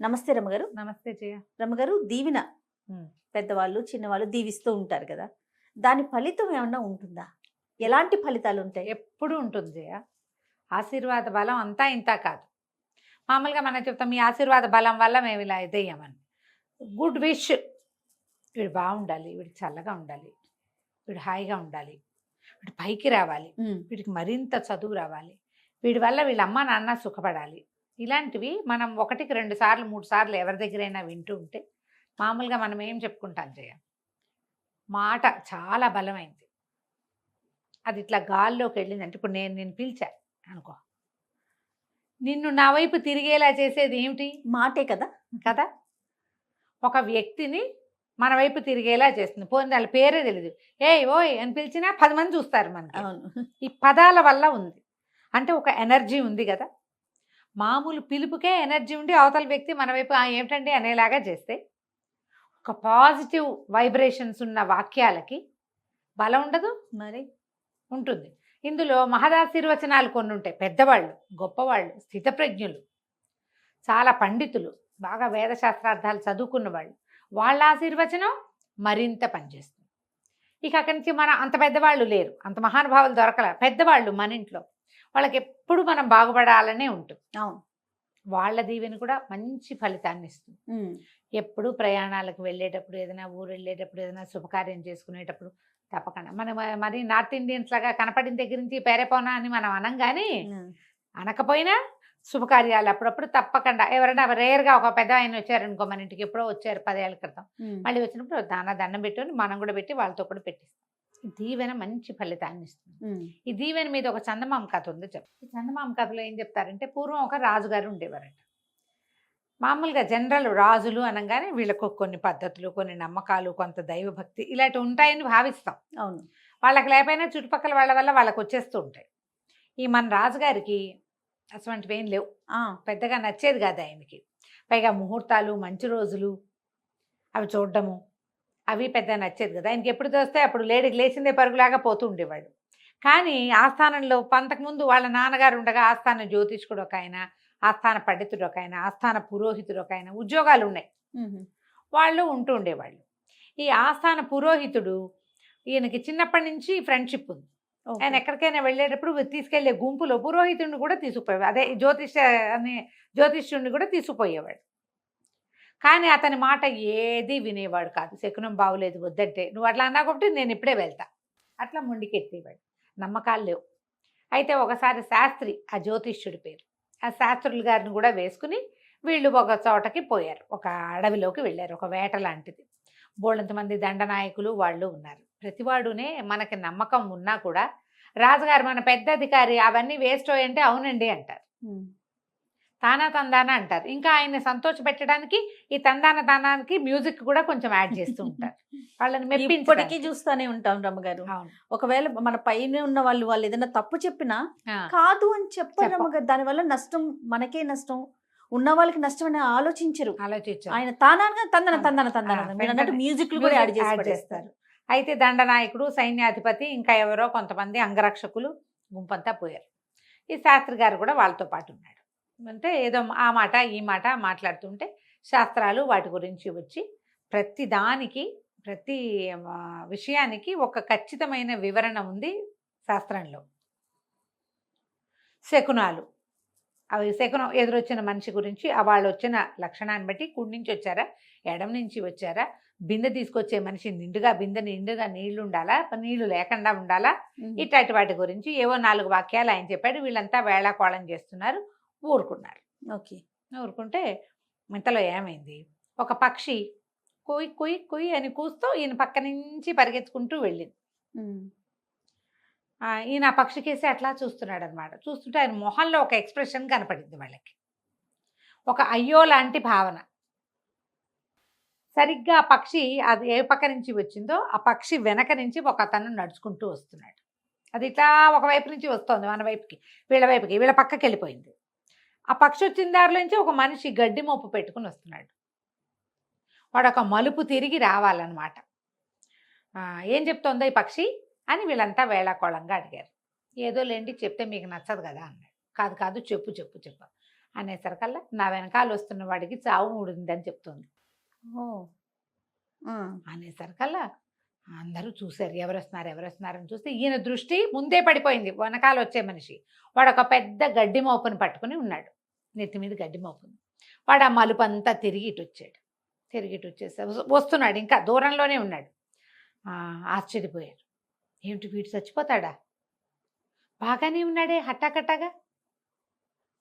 నమస్తే రమ్మగారు. నమస్తే జయ. రమ్మగారు, దీవెన హ్మ్. పెద్దవాళ్ళు, చిన్నవాళ్ళు దీవిస్తూ ఉంటారు కదా! దాని ఫలితం ఏమన్నా ఉంటుందా? ఎలాంటి ఫలితాలుంటాయి? ఎప్పుడు ఉంటుంది జయ. ఆశీర్వాద బలం అంతా ఇంతా కాదు. మామూలుగా మనం చెప్తాం మీ ఆశీర్వాద బలం వల్ల మేము ఇలా ఇదయ్యామని. గుడ్ విష్, వీడు బాగుండాలి, వీడికి చల్లగా ఉండాలి, వీడు హాయిగా ఉండాలి, వీడు పైకి రావాలి, వీడికి మరింత చదువు రావాలి, వీడి వల్ల వీళ్ళ అమ్మ నాన్న సుఖపడాలి. ఇలాంటివి మనం 1కి 2 సార్లు 3 సార్లు ఎవరి దగ్గరైనా వింటూ ఉంటే మామూలుగా మనం ఏం చెప్పుకుంటాం జయ, మాట చాలా బలమైంది. అది ఇట్లా గాల్లోకి వెళ్ళిందంటే ఇప్పుడు నేను పిలిచా అనుకో, నిన్ను నా వైపు తిరిగేలా చేసేది ఏమిటి? మాటే కదా! కదా. ఒక వ్యక్తిని మన వైపు తిరిగేలా చేస్తుంది. పోనీ వాళ్ళ పేరే తెలియదు, ఏయ్ ఓయ్ అని పిలిచినా 10 మంది చూస్తారు మనకి. అవును. ఈ పదాల వల్ల ఉంది. అంటే ఒక ఎనర్జీ ఉంది కదా. మామూలు పిలుపుకే ఎనర్జీ ఉండి అవతల వ్యక్తి మన వైపు ఏమిటండి అనేలాగా చేస్తే, ఒక పాజిటివ్ వైబ్రేషన్స్ ఉన్న వాక్యాలకి బలం ఉండదు మరి ఉంటుంది. ఇందులో మహదాశీర్వచనాలు కొన్ని ఉంటాయి. పెద్దవాళ్ళు, గొప్పవాళ్ళు, స్థితప్రజ్ఞులు, చాలా పండితులు, బాగా వేదశాస్త్రార్థాలు చదువుకున్న వాళ్ళు, వాళ్ళ ఆశీర్వచనం మరింత పనిచేస్తుంది. ఇక అక్కడి నుంచి మన అంత పెద్దవాళ్ళు లేరు, అంత మహానుభావులు దొరకల. పెద్దవాళ్ళు మన ఇంట్లో వాళ్ళకి ఎప్పుడు మనం బాగుపడాలనే ఉంటుంది. అవును. వాళ్ళ దీవెని కూడా మంచి ఫలితాన్ని ఇస్తుంది. ఎప్పుడు ప్రయాణాలకు వెళ్ళేటప్పుడు, ఏదైనా ఊరు వెళ్ళేటప్పుడు, ఏదైనా శుభకార్యం చేసుకునేటప్పుడు తప్పకుండా మనం మరి నార్త్ ఇండియన్స్ లాగా కనపడిన దగ్గర నుంచి పేరేపోనా అని మనం అనం, కానీ అనకపోయినా శుభకార్యాలు అప్పుడప్పుడు తప్పకుండా ఎవరైనా రేర్గా ఒక పెద్ద ఆయన వచ్చారనుకో మన ఇంటికి, ఎప్పుడో వచ్చారు 10 ఏళ్ల క్రితం, మళ్ళీ వచ్చినప్పుడు దండం పెట్టుకొని మనం కూడా పెట్టి వాళ్ళతో కూడా పెట్టిస్తాం. ఈ దీవెన మంచి ఫలితాన్ని ఇస్తుంది. ఈ దీవెన మీద ఒక చందమామ కథ ఉంది చెప్పు. ఈ చందమామ కథలో ఏం చెప్తారంటే, పూర్వం ఒక రాజుగారు ఉండేవారట. మామూలుగా జనరల్ రాజులు అనగానే వీళ్ళకు కొన్ని పద్ధతులు, కొన్ని నమ్మకాలు, కొంత దైవభక్తి ఇలాంటివి ఉంటాయని భావిస్తాం. అవును. వాళ్ళకి లేకపోయినా చుట్టుపక్కల వాళ్ళ వల్ల వాళ్ళకి వచ్చేస్తూ ఉంటాయి. ఈ మన రాజుగారికి అటువంటివి ఏం లేవు. పెద్దగా నచ్చేది కాదు ఆయనకి. పైగా ముహూర్తాలు, మంచి రోజులు అవి చూడడము అవి పెద్ద నచ్చేది కదా. ఆయనకి ఎప్పుడు తోస్తే అప్పుడు లేచిందే పరుగులాగా పోతూ ఉండేవాడు. కానీ ఆస్థానంలో అంతకుముందు వాళ్ళ నాన్నగారు ఉండగా ఆస్థాన జ్యోతిష్కుడు ఒక ఆయన, ఆస్థాన పండితుడు ఒక ఆయన, ఆస్థాన పురోహితుడు ఒక ఆయన, ఉద్యోగాలు ఉన్నాయి, వాళ్ళు ఉంటూ ఉండేవాళ్ళు. ఈ ఆస్థాన పురోహితుడు ఈయనకి చిన్నప్పటి నుంచి ఫ్రెండ్షిప్ ఉంది. ఆయన ఎక్కడికైనా వెళ్ళేటప్పుడు తీసుకెళ్లే గుంపులో పురోహితుడిని కూడా తీసుకుపోయేవాడు. అదే జ్యోతిష్యుడిని కూడా తీసుకుపోయేవాడు. కానీ అతని మాట ఏది వినేవాడు కాదు. శకునం బాగులేదు వద్దంటే, నువ్వు అట్లా అన్నా కాబట్టి నేను ఇప్పుడే వెళ్తా, అట్లా ముండికెత్తేవాడు. నమ్మకాలు లేవు. అయితే ఒకసారి శాస్త్రి, ఆ జ్యోతిష్యుడి పేరు, ఆ శాస్త్రుల గారిని కూడా వేసుకుని వీళ్ళు ఒక చోటకి పోయారు. ఒక అడవిలోకి వెళ్ళారు, ఒక వేట లాంటిది. బోళ్ళంతమంది దండనాయకులు వాళ్ళు ఉన్నారు. ప్రతివాడునే మనకి నమ్మకం ఉన్నా కూడా రాజుగారు మన పెద్ద అధికారి అవన్నీ వేస్ట్ అంటే అవునండి అంటారు, తానా తందానా అంటారు. ఇంకా ఆయన్ని సంతోష పెట్టడానికి ఈ తందానానికి మ్యూజిక్ కూడా కొంచెం యాడ్ చేస్తూ ఉంటారు. వాళ్ళని మెప్పించడానికి చూస్తూనే ఉంటాం రమ్మగారు. ఒకవేళ మన పైన ఉన్న వాళ్ళు ఏదైనా తప్పు చెప్పినా కాదు అని చెప్పారు రమ్మగారు. దానివల్ల నష్టం మనకే నష్టం, ఉన్న వాళ్ళకి నష్టం అని ఆలోచించరు. ఆయన తానాగా తందన మ్యూజిక్ కూడా యాడ్ చేస్తారు. అయితే దండనాయకుడు, సైన్యాధిపతి, ఇంకా ఎవరో కొంతమంది అంగరక్షకులు గుంపంతా పోయారు. ఈ శాస్త్రి గారు కూడా వాళ్ళతో పాటు ఉన్నాడు. అంటే ఏదో ఆ మాట ఈ మాట మాట్లాడుతుంటే శాస్త్రాలు వాటి గురించి వచ్చి ప్రతి దానికి, ప్రతి విషయానికి ఒక ఖచ్చితమైన వివరణ ఉంది శాస్త్రంలో. శకునాలు, అవి శకునం ఎదురొచ్చిన మనిషి గురించి, వాళ్ళు వచ్చిన లక్షణాన్ని బట్టి కుడి నుంచి వచ్చారా, ఎడం నుంచి వచ్చారా, బిందె తీసుకొచ్చే మనిషి బిందె నిండుగా నీళ్లు ఉండాలా, నీళ్లు లేకుండా ఉండాలా, ఇట్లాంటి వాటి గురించి ఏవో 4 వాక్యాలు ఆయన చెప్పాడు. వీళ్ళంతా వేళాకోళం చేస్తున్నారు, ఊరుకున్నారు. ఊరుకుంటే ఇంతలో ఏమైంది, ఒక పక్షి కుయ్ కుయ్ కుయ్ అని కూస్తూ ఈయన పక్క నుంచి పరిగెత్తుకుంటూ వెళ్ళింది. ఈయన ఆ పక్షికేసి అట్లా చూస్తున్నాడు అనమాట. చూస్తుంటే ఆయన మొహంలో ఒక ఎక్స్ప్రెషన్ కనపడింది వాళ్ళకి, ఒక అయ్యో లాంటి భావన. సరిగ్గా ఆ పక్షి అది ఏ పక్క నుంచి వచ్చిందో ఆ పక్షి వెనక నుంచి ఒక అతను నడుచుకుంటూ వస్తున్నాడు. అది ఇట్లా ఒకవైపు నుంచి వస్తుంది మన వైపుకి, వీళ్ళ పక్కకి వెళ్ళిపోయింది. ఆ పక్షి వచ్చిన దారిలోంచి ఒక మనిషి గడ్డి మోపు పెట్టుకుని వస్తున్నాడు. వాడు ఒక మలుపు తిరిగి రావాలన్నమాట. ఏం చెప్తోందో ఈ పక్షి అని వీళ్ళంతా వేళాకోళంగా అడిగారు. ఏదో లేండి చెప్తే మీకు నచ్చదు కదా అన్నాడు. కాదు చెప్పు. అనేసరికల్లా నా వెనకాల వస్తున్న వాడికి చావు మూడిందని చెప్తుంది. ఓ ఆ, అనేసరికల్లా అందరూ చూశారు, ఎవరు వస్తున్నారని చూస్తే ఈయన దృష్టి ముందే పడిపోయింది వెనకాల వచ్చే మనిషి. వాడు ఒక పెద్ద గడ్డి మోపుని పట్టుకుని ఉన్నాడు, నెత్తి మీద గడ్డి మోపుని. వాడు ఆ మలుపు అంతా తిరిగి ఇటు వచ్చేసి వస్తున్నాడు, ఇంకా దూరంలోనే ఉన్నాడు. ఆశ్చర్యపోయారు, ఏమిటి వీడు చచ్చిపోతాడా, బాగానే ఉన్నాడే హట్టాకట్టాగా,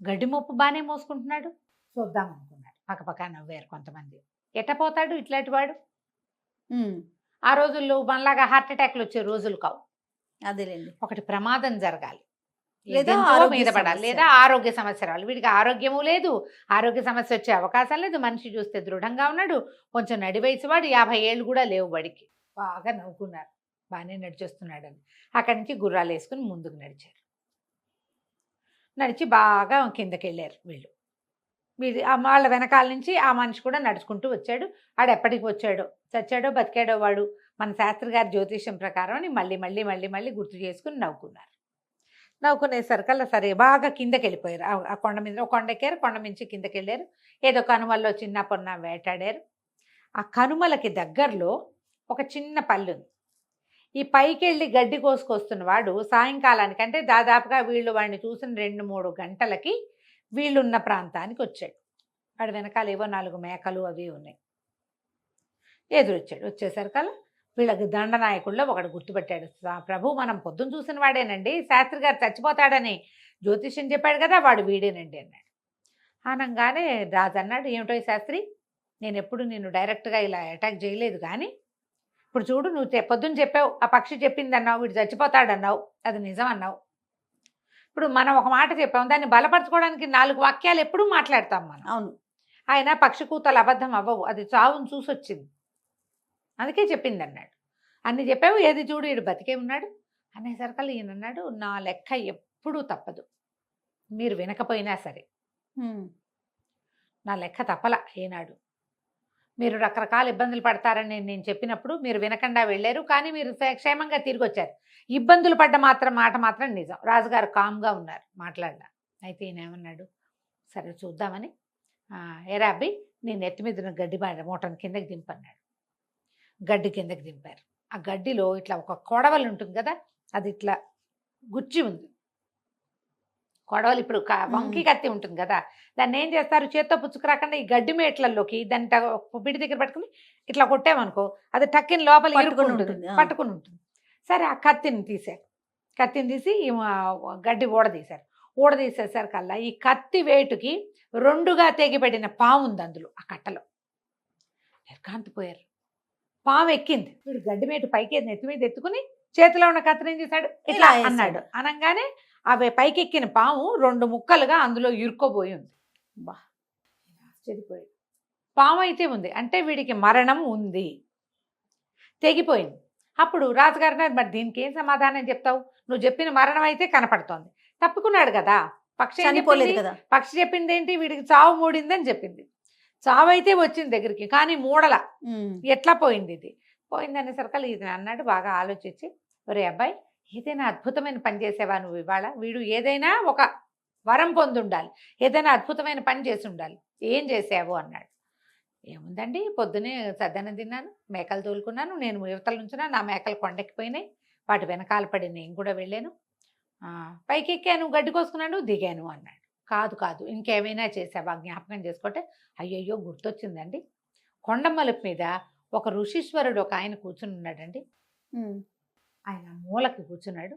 గడ్డి మోపు బాగానే మోసుకుంటున్నాడు, చూద్దాం అనుకున్నాడు. పక్కపక్క నవ్వారు కొంతమంది. ఎట్టపోతాడు ఇట్లాంటి వాడు? ఆ రోజుల్లో మనలాగా హార్ట్ అటాక్లు వచ్చే రోజులు కావు. అదేలేండి. ఒకటి ప్రమాదం జరగాలి, లేదా ఏదెంతో ఆరోగ్య మీద పడాలి, సమస్య. లేదా ఆరోగ్య సమస్య రావాలి. వీడికి ఆరోగ్యము లేదు, ఆరోగ్య సమస్య వచ్చే అవకాశం లేదు. మనిషి చూస్తే దృఢంగా ఉన్నాడు, కొంచెం నడి వయసు వాడు, 50 ఏళ్ళు కూడా లేవు వాడికి. బాగా నవ్వుకున్నారు, బాగానే నడిచేస్తున్నాడని. అక్కడి నుంచి గుర్రాలు వేసుకుని ముందుకు నడిచారు. నడిచి బాగా కిందకి వెళ్ళారు వీళ్ళు. వాళ్ళ వెనకాల నుంచి ఆ మనిషి కూడా నడుచుకుంటూ వచ్చాడు. ఆడు ఎప్పటికి వచ్చాడో, చచ్చాడో బతికాడో వాడు, మన శాస్త్రి గారి జ్యోతిష్యం ప్రకారం అని మళ్ళీ మళ్ళీ మళ్ళీ మళ్ళీ గుర్తు చేసుకుని నవ్వుకున్నారు. నవ్వుకునేసరికల్లా సరే బాగా కిందకి వెళ్ళిపోయారు. ఆ కొండ మీద ఒక కొండ ఎక్కారు, కొండ మించి కిందకి వెళ్ళారు. ఏదో కనుమల్లో చిన్న పొన్న వేటాడారు. ఆ కనుమలకి దగ్గరలో ఒక చిన్న పల్లి ఉంది. ఈ పైకి వెళ్ళి గడ్డి కోసుకొస్తున్న వాడు సాయంకాలానికి, అంటే దాదాపుగా వీళ్ళు వాడిని చూసిన 2-3 గంటలకి వీళ్ళున్న ప్రాంతానికి వచ్చాడు. వాడు వెనకాల ఏవో 4 మేకలు అవి ఉన్నాయి. ఎదురొచ్చాడు. వచ్చేసరికల్లా వీళ్ళకి దండనాయకుల్లో ఒకడు గుర్తుపెట్టాడు. ప్రభు, మనం పొద్దున్న చూసిన వాడేనండి, శాస్త్రి గారు చచ్చిపోతాడని జ్యోతిష్యం చెప్పాడు కదా, వాడు వీడేనండి అన్నాడు. అనగానే రాజు అన్నాడు, ఏమిటో శాస్త్రి, నేను ఎప్పుడు నిన్ను డైరెక్ట్గా ఇలా అటాక్ చేయలేదు, కానీ ఇప్పుడు చూడు, నువ్వు పొద్దున్న చెప్పావు, ఆ పక్షి చెప్పింది అన్నావు, వీడు చచ్చిపోతాడన్నావు, అది నిజం అన్నావు. ఇప్పుడు మనం ఒక మాట చెప్పాం, దాన్ని బలపరచుకోవడానికి 4 వాక్యాలు ఎప్పుడూ మాట్లాడతాం మనం. అవును. ఆయన పక్షి కూతలు అబద్ధం అవ్వవు, అది చావును చూసొచ్చింది, అందుకే చెప్పింది అన్నాడు. అన్ని చెప్పావు, ఏది చూడు వీడు బతికే ఉన్నాడు అనేసరికల్లా ఈయన అన్నాడు, నా లెక్క ఎప్పుడూ తప్పదు, మీరు వినకపోయినా సరే నా లెక్క తప్పల ఏనాడు. మీరు రకరకాల ఇబ్బందులు పడతారని నేను చెప్పినప్పుడు మీరు వినకుండా వెళ్ళారు, కానీ మీరు క్షేమంగా తిరిగి వచ్చారు. ఇబ్బందులు పడ్డ మాట మాత్రం నిజం. రాజుగారు కామ్గా ఉన్నారు, మాట్లాడలా. అయితే ఈయన ఏమన్నాడు, సరే చూద్దామని, ఏరా అబ్బి నేను నెత్తి మీద గడ్డి మూటను కిందకి దింపన్నాడు. గడ్డి కిందకి దింపారు. ఆ గడ్డిలో ఇట్లా ఒక కొడవలి ఉంటుంది కదా, అది ఇట్లా గుచ్చి ఉంది. కొడవలి ఇప్పుడు వంకి కత్తి ఉంటుంది కదా, దాన్ని ఏం చేస్తారు, చేత్తో పుచ్చుకురాకుండా ఈ గడ్డి మేట్లలోకి దాన్ని పిడి దగ్గర పట్టుకుని ఇట్లా కొట్టామనుకో, అది టక్కిన లోపల పట్టుకుని ఉంటుంది. సరే ఆ కత్తిని తీశారు, కత్తిని తీసి గడ్డి ఊడదీశారు. ఊడదీసేసరికల్లా ఈ కత్తి వేటుకి 2గా తెగిపడిన పాము ఉంది అందులో, ఆ కట్టలో. నిర్ఘాంతపోయారు. పాము ఎక్కింది. వీడు గడ్డి మేటు పైకి నెత్తి మీద ఎత్తుకుని చేతిలో ఉన్న కత్తిని ఏం చేశాడు, ఇట్లా అన్నాడు. అనగానే అవి పైకెక్కిన పాము 2 ముక్కలుగా అందులో ఇరుక్కోబోయి ఉంది. బా, ఆశ్చర్యపోయాడు. పాము అయితే ఉంది అంటే వీడికి మరణం ఉంది, తెగిపోయింది. అప్పుడు రాజుగారు మరి దీనికి ఏం సమాధానం చెప్తావు, నువ్వు చెప్పిన మరణం అయితే కనపడుతోంది, తప్పుకున్నాడు కదా, పక్షి చనిపోలేదు కదా, పక్షి చెప్పింది ఏంటి, వీడికి చావు మూడిందని చెప్పింది. చావు అయితే వచ్చింది దగ్గరికి, కానీ మూడల ఎట్లా పోయింది, ఇది పోయింది అనేసరికి ఇది అన్నాడు. బాగా ఆలోచించి, ఒరే అబ్బాయి, ఏదైనా అద్భుతమైన పని చేసేవా నువ్వు ఇవాళ, వీడు ఏదైనా ఒక వరం పొంది ఉండాలి, ఏదైనా అద్భుతమైన పని చేసి ఉండాలి, ఏం చేసావు అన్నాడు. ఏముందండి, పొద్దునే సద్దనం తిన్నాను, మేకలు తోలుకున్నాను, నేను యువతల నుంచున్నా, నా మేకలు కొండెక్కిపోయినాయి, వాటి వెనకాల పడి నేను కూడా వెళ్ళాను, పైకి ఎక్కాను, గడ్డి కోసుకున్నాను, దిగాను అన్నాడు. కాదు ఇంకేమైనా చేసావా జ్ఞాపకం చేసుకుంటే, అయ్యయ్యో గుర్తొచ్చిందండి, కొండమలుపు మీద ఒక ఋషీశ్వరుడు ఒక ఆయన కూర్చుని ఉన్నాడండి. ఆయన మూలకి కూర్చున్నాడు.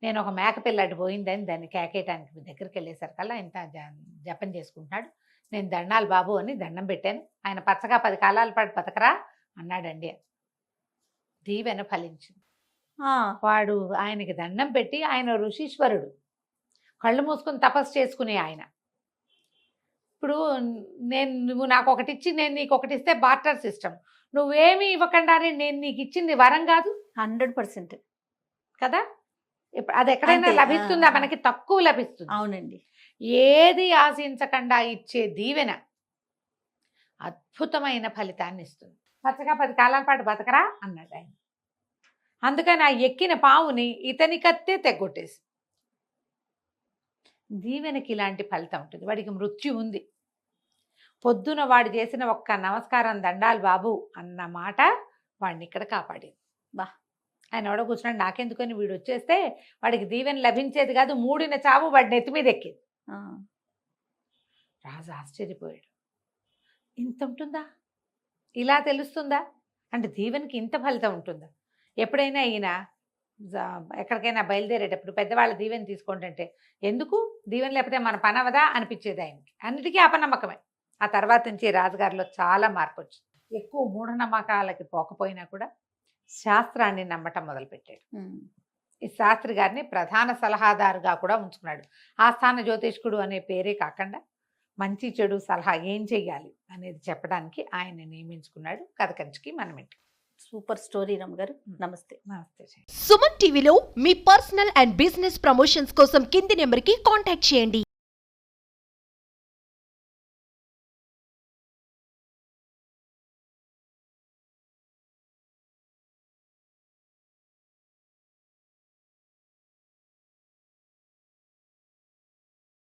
నేను ఒక మేక పిల్లటి పోయిందని దాన్ని కేకేయటానికి మీ దగ్గరికి వెళ్ళేసరికల్లా ఇంత జపం చేసుకుంటున్నాడు. నేను దండాలు బాబు అని దండం పెట్టాను. ఆయన పచ్చగా 10 కాలాల పాటు బతకరా అన్నాడండి. దీవెన ఫలించింది. వాడు ఆయనకి దండం పెట్టి, ఆయన ఋషీశ్వరుడు, కళ్ళు మూసుకుని తపస్సు చేసుకునే ఆయన. ఇప్పుడు నువ్వు నాకు ఒకటి ఇచ్చి నేను నీకు ఒకటి ఇస్తే బార్టర్ సిస్టమ్, నువ్వేమీ ఇవ్వకుండానే నేను నీకు ఇచ్చింది వరం కాదు. 100% కదా. ఇప్పుడు అది ఎక్కడైనా లభిస్తుందా, మనకి తక్కువ లభిస్తుంది. అవునండి. ఏది ఆశించకుండా ఇచ్చే దీవెన అద్భుతమైన ఫలితాన్ని ఇస్తుంది. పచ్చగా 10 కాలాల పాటు బతకరా అన్నాడు ఆయన. అందుకని ఆ ఎక్కిన పావుని ఇతని కత్తే తెగొట్టేసి, దీవెనకి ఇలాంటి ఫలితం ఉంటుంది. వాడికి మృత్యు ఉంది. పొద్దున వాడు చేసిన ఒక్క నమస్కారం దండాలు బాబు అన్న మాట వాడిని ఇక్కడ కాపాడింది. బా. ఆయన ఎవడో కూర్చున్నాడు, నాకెందుకని వీడు వచ్చేస్తే వాడికి దీవెన లభించేది కాదు, మూడిన చావు వాడి నెత్తి మీద ఎక్కింది. రాజు ఆశ్చర్యపోయాడు. ఇంత ఉంటుందా, ఇలా తెలుస్తుందా, అంటే దీవెనకి ఇంత ఫలితం ఉంటుందా? ఎప్పుడైనా ఈయన ఎక్కడికైనా బయలుదేరేటప్పుడు పెద్దవాళ్ళ దీవెన తీసుకుంటుంటే ఎందుకు దీవెన లేకపోతే మన పని అవదా అనిపించేది ఆయనకి. అన్నిటికీ అపనమ్మకమే. ఆ తర్వాత నుంచి రాజుగారిలో చాలా మార్పు వచ్చింది. ఎక్కువ మూఢనమ్మకాలకి పోకపోయినా కూడా శాస్త్రాన్ని నమ్మటం మొదలుపెట్టాడు. ఈ శాస్త్రి గారిని ప్రధాన సలహాదారుగా కూడా ఉంచుకున్నాడు. ఆస్థాన జ్యోతిష్కుడు అనే పేరే కాకుండా మంచి చెడు సలహా ఏం చెయ్యాలి అనేది చెప్పడానికి ఆయన నియమించుకున్నాడు. కథ కంచికి మనమింటి. సూపర్ స్టోరీ రమ్మగారు. నమస్తే. నమస్తే. సుమన్ టీవీలో మీ పర్సనల్ అండ్ బిజినెస్ ప్రమోషన్స్ కోసం కింది నెంబర్కి కాంటాక్ట్ చేయండి.